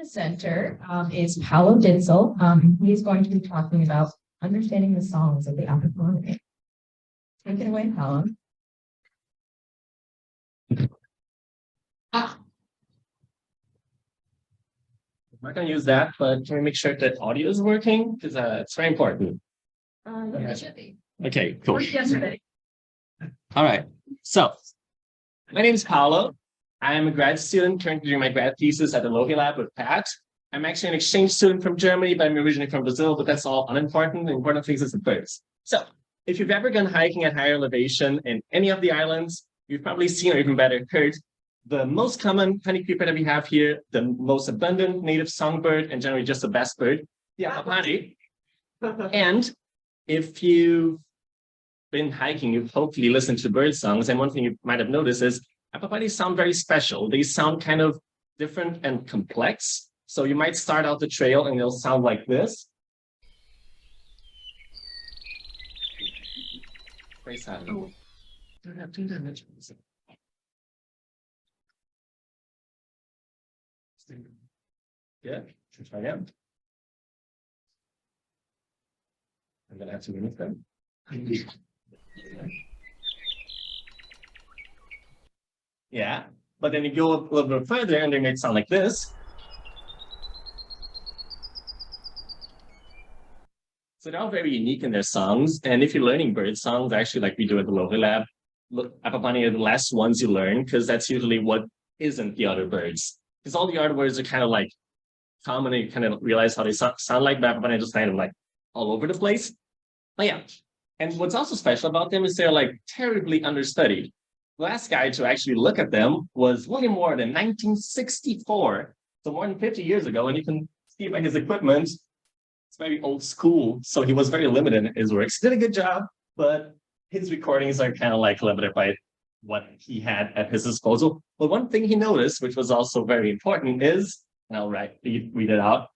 presenter is Paulo Ditzel. He's going to be talking about understanding the songs of the ʻApapane. Take it away, Paulo. I'm not going to use that, but can we make sure that audio is working? Because it's very important. Yeah, it should be. Okay, cool. Worked yesterday. All right. So, my name is Paulo. I am a grad student currently doing my grad thesis at the Lohi Lab with Pat. I'm actually an exchange student from Germany, but I'm originally from Brazil, but that's all unimportant. The important thing is the birds. So, if you've ever gone hiking at higher elevation in any of the islands, you've probably seen or even better heard the most common honeycreeper that we have here, the most abundant native songbird, and generally just the best bird, the ʻApapane. And if you've been hiking, you've hopefully listened to bird songs, and one thing you might have noticed is ʻApapane sound very special. They sound kind of different and complex. So you might start out the trail and they'll sound like this. Very sad. Oh, don't have to damage. Yeah, should try again. I'm gonna have to remove them. Yeah, but then you go a little bit further and they might sound like this. So they're all very unique in their songs. And if you're learning bird songs, actually like we do at the Lohi Lab, ʻApapane are the last ones you learn because that's usually what isn't the other birds. Because all the other birds are kind of like common and you kind of realize how they sound like, but ʻApapane are just kind of like all over the place. But yeah, and what's also special about them is they're like terribly understudied. The last guy to actually look at them was William Ward in 1964, so more than 50 years ago, and you can see by his equipment, it's very old school, so he was very limited in his works. He did a good job, but his recordings are kind of like limited by what he had at his disposal. But one thing he noticed, which was also very important, is, and I'll read it out.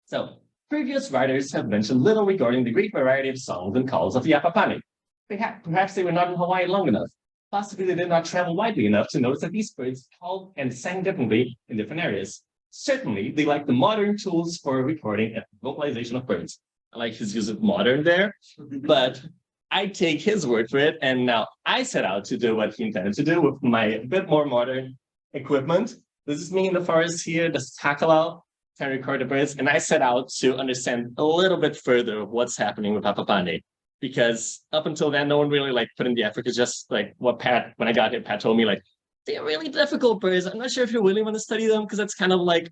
So, previous writers have mentioned little regarding the great variety of songs and calls of the ʻApapane. Perhaps they were not in Hawaii long enough. Possibly they did not travel widely enough to notice that these birds called and sang differently in different areas. Certainly, they like the modern tools for recording and vocalization of birds. I like his use of modern there, but I take his word for it, and now I set out to do what he intended to do with my bit more modern equipment. This is me in the forest here, this is Hakalau, trying to record the birds, and I set out to understand a little bit further of what's happening with ʻApapane. Because up until then, no one really like put in the effort. It's just like what when I got here, Pat told me like, they're really difficult birds. I'm not sure if you really want to study them because it's kind of like,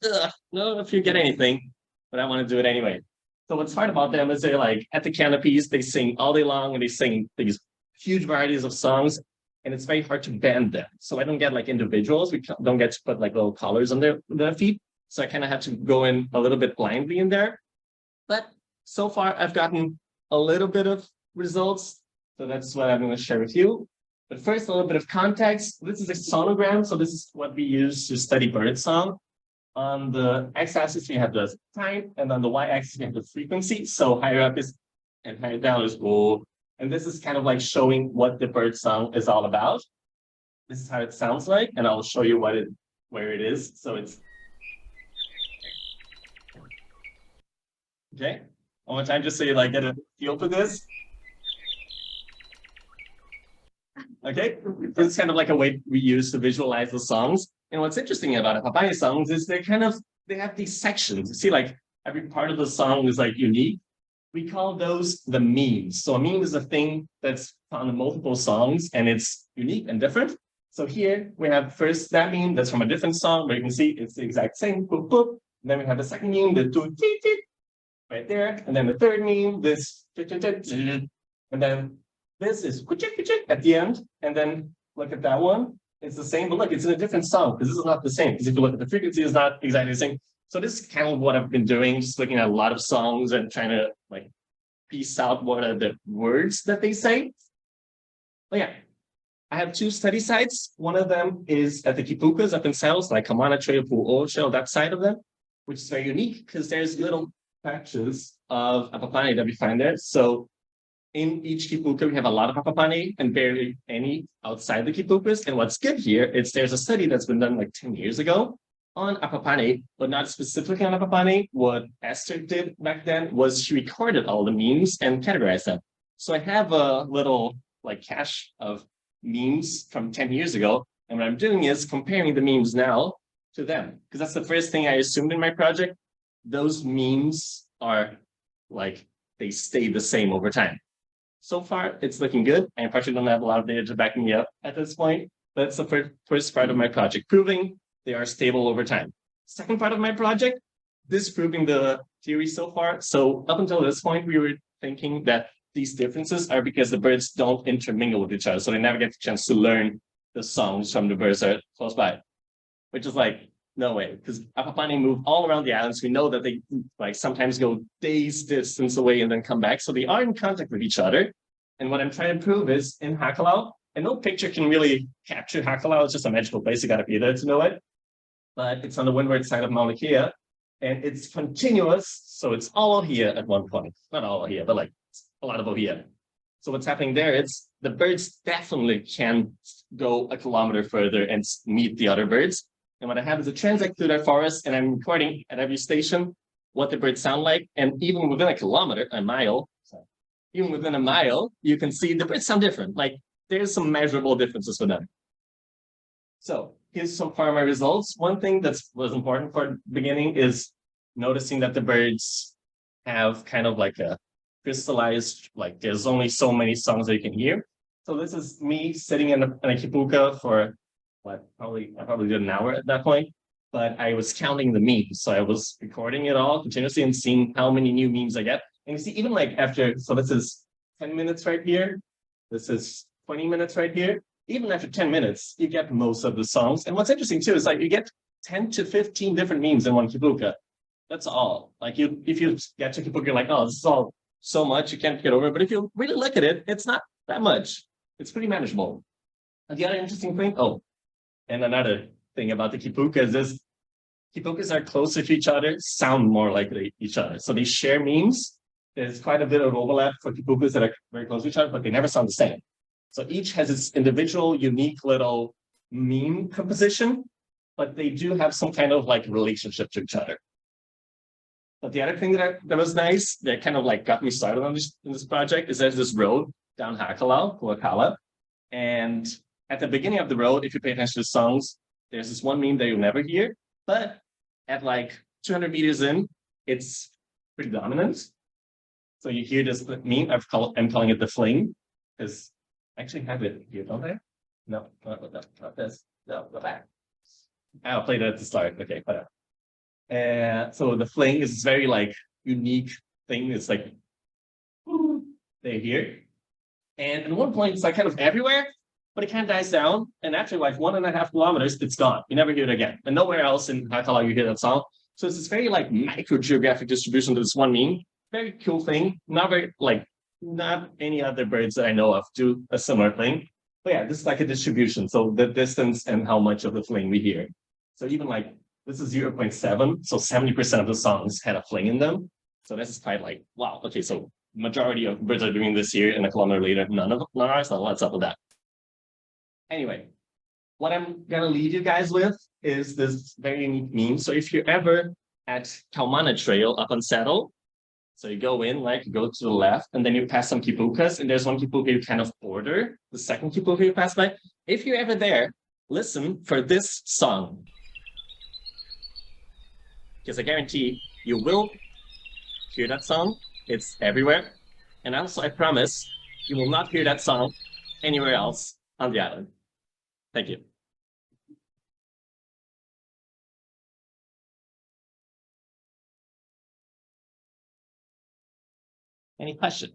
no, if you get anything, but I want to do it anyway. So what's hard about them is they're like at the canopies, they sing all day long and they sing these huge varieties of songs and it's very hard to band them. So I don't get like individuals. We don't get to put like little collars on their feet. So I kind of have to go in a little bit blindly in there. But so far I've gotten a little bit of results. So that's what I'm going to share with you. But first, a little bit of context. This is a sonogram. So this is what we use to study bird song. On the x-axis, we have the time, and on the y-axis, we have the frequency. So higher up is, and higher down is oh. And this is kind of like showing what the bird song is all about. This is how it sounds like, and I'll show you where it is. So it's okay. One more time, just so you like get a feel for this. Okay, this is kind of like a way we use to visualize the songs. And what's interesting about ʻApapane songs is they have these sections. You see, like every part of the song is like unique. We call those the memes. So a meme is a thing that's found in multiple songs and it's unique and different. So here we have first that meme that's from a different song, but you can see it's the exact same. Boop, boop. And then we have the second meme, the toot, toot, toot, right there. And then the third meme, this, and then this is at the end, and then look at that one. It's the same, but look, it's in a different song because this is not the same. Because if you look at the frequency, it's not exactly the same. So this is kind of what I've been doing, just looking at a lot of songs and trying to like piece out what are the words that they say. But yeah, I have two study sites. One of them is at the Kipukas up in Saddles, like Kamana Trail, Pu'o Shell, that side of them, which is very unique because there's little patches of ʻApapane that we find there. So in each kipuka, we have a lot of ʻApapane and barely any outside the kipukas. And what's good here is there's a study that's been done like 10 years ago on ʻApapane, but not specifically on ʻApapane, what Esther did back then was she recorded all the memes and categorized them. So I have a little like cache of memes from 10 years ago. And what I'm doing is comparing the memes now to them, because that's the first thing I assumed in my project. Those memes are like, they stay the same over time. So far, it's looking good. I unfortunately don't have a lot of data to back me up at this point. That's the first part of my project, proving they are stable over time. Second part of my project, disproving the theory so far. So up until this point, we were thinking that these differences are because the birds don't intermingle with each other. So they never get the chance to learn the songs from the birds that are close by, which is like, no way, because ʻApapane move all around the islands. We know that they like sometimes go days distance away and then come back. So they are in contact with each other. And what I'm trying to prove is in Hakalau, and no picture can really capture Hakalau. It's just a magical place. You got to be there to know it. But it's on the windward side of Mauna Kea, and it's continuous. So it's all here at one point. Not all here, but like a lot of here. So what's happening there, it's the birds definitely can go a kilometer further and meet the other birds. And what I have is a transect through that forest, and I'm recording at every station what the birds sound like. And even within a kilometer, a mile, even within a mile, you can see the birds sound different. Like there's some measurable differences for them. So here's some part of my results. One thing that was important for the beginning is noticing that the birds have kind of like a crystallized, like there's only so many songs that you can hear. So this is me sitting in a kipuka for what, I probably did an hour at that point, but I was counting the memes. So I was recording it all continuously and seeing how many new memes I get. And you see, even like after, so this is 10 minutes right here. This is 20 minutes right here. Even after 10 minutes, you get most of the songs. And what's interesting too, is like you get 10 to 15 different memes in one kipuka. That's all. Like if you get to kipuka, you're like, oh, this is all so much, you can't get over it. But if you really look at it, it's not that much. It's pretty manageable. And the other interesting thing, and another thing about the kipuka is this, kipukas are closer to each other, sound more like each other. So they share memes. There's quite a bit of overlap for kipukas that are very close to each other, but they never sound the same. So each has its individual, unique little meme composition, but they do have some kind of like relationship to each other. But the other thing that was nice, that kind of like got me started on this project, is there's this road down Hakalau, Kuakala. And at the beginning of the road, if you pay attention to the songs, there's this one meme that you'll never hear. But at like 200 meters in, it's pretty dominant. So you hear this meme, I'm calling it the fling, because I actually have it here, don't I? No, not this. No, go back. I'll play that at the start. Okay, whatever. So the fling is this very like unique thing. It's like they're here. And at one point, it's like kind of everywhere, but it kind of dies down. And after like 1.5 kilometers, it's gone. You never hear it again. And nowhere else in Hakalau you hear that song. So it's this very like micro geographic distribution to this one meme. Very cool thing. Not any other birds that I know of do a similar thing. But yeah, this is like a distribution. So the distance and how much of the fling we hear. So even like this is 0.7. So 70% of the songs had a fling in them. So this is quite like, wow. Okay, so majority of birds are doing this here, and a kilometer later, none are. So what's up with that? Anyway, what I'm gonna leave you guys with is this very unique meme. So if you're ever at Kaumana Trail up on Saddle, so you go in, like you go to the left, and then you pass some kipukas, and there's one kipuka you kind of border the second kipuka you pass by. If you're ever there, listen for this song, because I guarantee you will hear that song. It's everywhere. And also, I promise you will not hear that song anywhere else on the island. Thank you. Any question?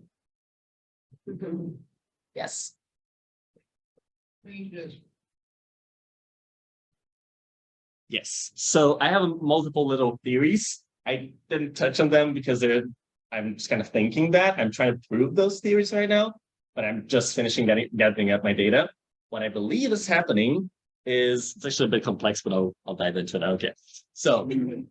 Yes. Yes. So I have multiple little theories. I didn't touch on them because I'm just kind of thinking that. I'm trying to prove those theories right now, but I'm just finishing gathering up my data. What I believe is happening is, it's actually a bit complex, but I'll dive into it. Okay. So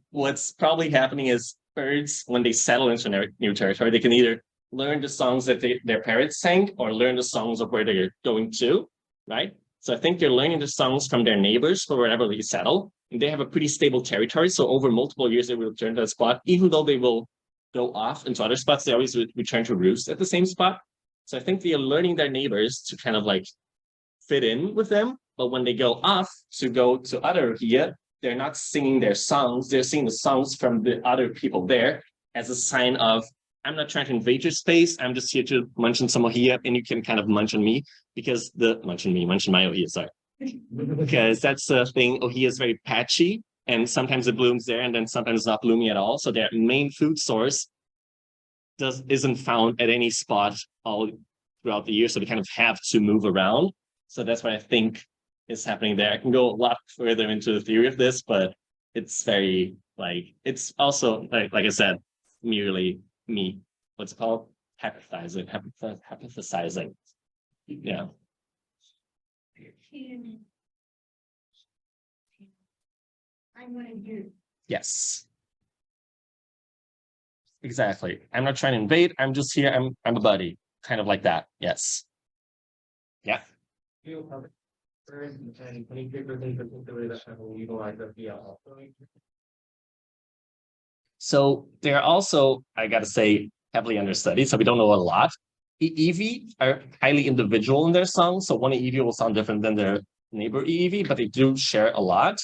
what's probably happening is birds, when they settle into new territory, they can either learn the songs that their parents sang or learn the songs of where they're going to, right? So I think they're learning the songs from their neighbors for wherever they settle. and they have a pretty stable territory. So over multiple years, they will return to that spot, even though they will go off into other spots, they always return to roost at the same spot. So I think they are learning their neighbors to kind of like fit in with them. But when they go off to go to other ohia, they're not singing their songs. They're singing the songs from the other people there as a sign of, I'm not trying to invade your space. I'm just here to munch on some ohia, and you can kind of munch on me because munch on my ohia, sorry. Because that's the thing, ohia is very patchy, and sometimes it blooms there and then sometimes it's not blooming at all. So their main food source isn't found at any spot all throughout the year. So they kind of have to move around. So that's what I think is happening there. I can go a lot further into the theory of this, but it's very like, it's also like I said, merely me, what's it called? Hypothesizing. Yeah. I'm one of you. Yes. Exactly. I'm not trying to invade. I'm just here. I'm a buddy. Kind of like that. Yes. Yeah. So they're also, I gotta say, heavily understudied. So we don't know a lot. EEV are highly individual in their songs. So one EEV will sound different than their neighbor EEV, but they do share a lot.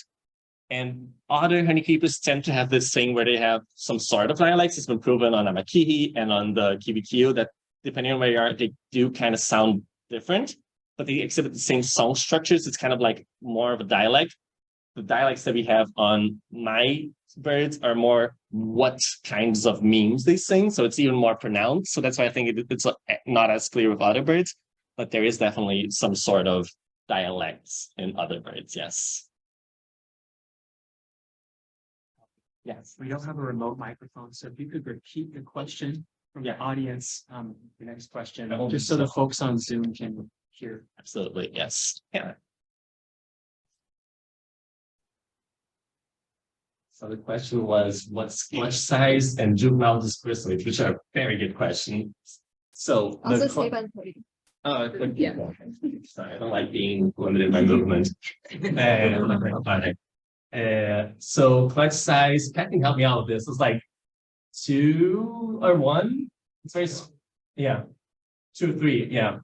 And other honeykeepers tend to have this thing where they have some sort of dialects. It's been proven on Amakihi and on the QBQ that depending on where you are, they do kind of sound different, but they exhibit the same song structures. It's kind of like more of a dialect. The dialects that we have on my birds are more what kinds of memes they sing. So it's even more pronounced. So that's why I think it's not as clear with other birds, but there is definitely some sort of dialects in other birds. Yes. Yes. We don't have a remote microphone, so if you could repeat the question from the audience, the next question, just so the folks on Zoom can hear. Absolutely. Yes. Yeah. So the question was, what's clutch size and juvenile dispersal, which are very good questions. So Also Seebantori. yeah. Sorry, I don't like being limited by movement. So clutch size, Pat can help me out with this. It's like 2 or 1. It's very, yeah, 2 or 3, yeah.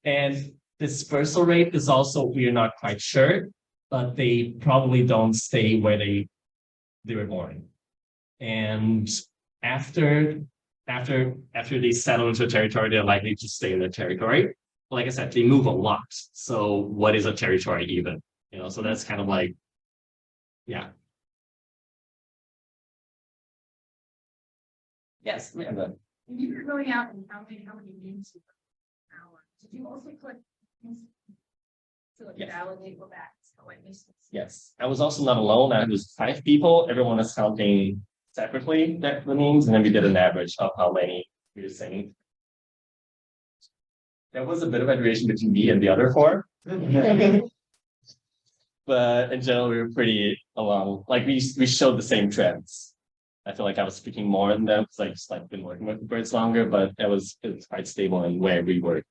And dispersal rate is also, we are not quite sure, but they probably don't stay where they were born. And after they settle into a territory, they're likely to stay in their territory. Like I said, they move a lot. So what is a territory even? You know, so that's kind of like, yeah. Yes, Amanda. When you were going out and counting how many names you put an hour, did you also put to like Yes. validate what that witnesses? Yes, I was also not alone. I was 5 people. Everyone was counting separately the names, and then we did an average of how many we were saying. There was a bit of variation between me and the other 4. But in general, we were pretty along. Like we showed the same trends. I feel like I was speaking more than them because I just like been working with the birds longer, but it was quite stable in where we were.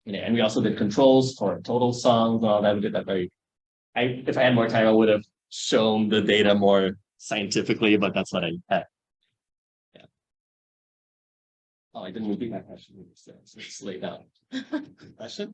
Yeah, and we also did controls for total songs and all that. We did that if I had more time, I would have shown the data more scientifically, but that's what I had. Yeah. Oh, I didn't repeat my question. So it's laid out. Question?